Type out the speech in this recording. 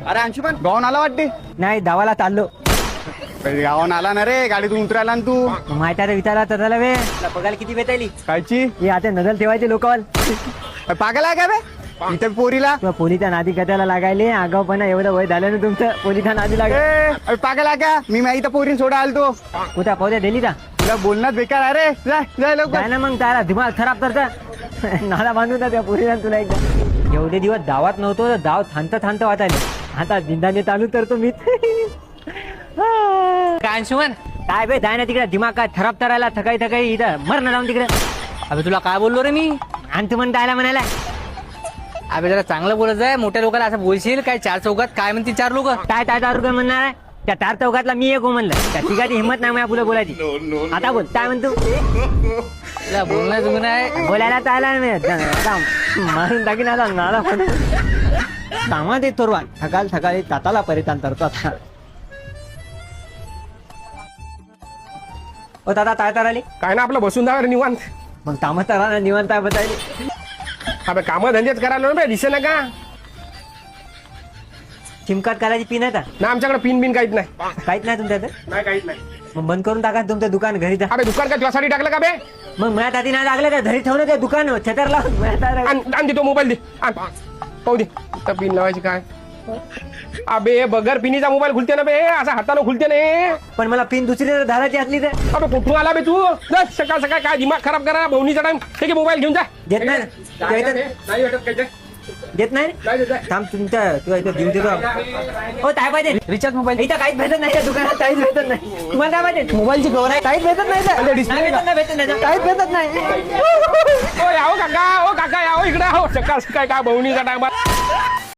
अरे अंशुमन गावून आला वाटते. नाही दावाला चाललो. गावून आला ना रे, गाडीतून उतरायला ना तू. माहिती आहे विचारा तर झाला वे बघायला किती भेटायली कायची हे आता नजर ठेवायचे लोकल. पागल आहे का बे इथे पोरीला. पोलीच्या नादी कथाला लागायले आगाऊपणा एवढं वय झालं ना तुमचं. पोलीच्या नादी लागाय पागल आहे का मी माहिती पोरीन सोडा आलतो. कुठं पोल्या दिली का तुला बोलणं बेकार आहे रे. जाय लवकर. काय ना मग त्याला दिमाग खराब करता नाला बांधून त्या पोरीला तुला एकदा. एवढे दिवस दावात नव्हतो तर दाव थांबत वाटायले. आता जिंदाने चालू करतो मी. काय अंशुमन काय बे जाय ना तिकडे दिमाग काय खराब करायला थकाई इथं मर ना जाऊन तिकडे. अबे तुला काय बोललो रे मी. आणि तू म्हणता म्हणायला अबे जरा चांगलं बोलत जाय. मोठ्या लोकांना असं बोलशील काय. चार चौकात काय म्हणते चार लोक. काय काय दारू काय म्हणणार आहे. त्या तार चौकातला मी एक हो म्हणलं. त्या तिघाची हिंमत नाही माझ्या पुढे बोलायची. आता बोल काय म्हणतो. तुला बोलणं तुम्ही नाही. बोलायला चालला मारून टाकीन आता नाला कामात येत तोरवा सकाळी ताताला परिधान करतो. आता ओ दादा काय तर आली काय ना आपलं बसून जाणार निवांत. मग कामात तर निवांत आहे बतायली. अबे काम धंदेच करायला ना दिसे ना का. चिमकाट करायची पिन आहे ना आमच्याकडे पिन बिन काहीच नाही. काहीच नाही तुमच्याकडे. नाही काहीच नाही. मग बंद करून टाका तुमचं दुकान घरी जा. अबे दुकान का तुझ्यासाठी टाकलं का बे. मग माझ्या आधी नाही लागलं का घरी ठेवलं ते दुकान छतर लावून आण दे तो मोबाईल दे. पाहू दे तर पिन लावायची काय. अबे बगर पिनीचा मोबाईल खुलते ना बे. असा हाताने खुलते ना. पण मला पिन दुसरी धाराची असली तर. अबे कुठून आला बे तू. सकाळ काय दिमाग खराब करा. भवनीचा टाइम ठीक आहे मोबाईल घेऊन जा. देत नाही नाही भेटत काय. देत नाही थांब तुमच्या किंवा इथं देऊ देतो. हो काय पाहिजे रिचार्ज मोबाईल. इथं काहीच भेटत नाही. त्या दुकानात काहीच भेटत नाही. तुम्हाला काय पाहिजे मोबाईलची कवर आहे. काहीच भेटत नाही इथं. भेटत नाही काहीच भेटत नाही. ओ याओ काका. ओ काका याओ इकडे. हो सकाळ काय भवनीचा टाइम.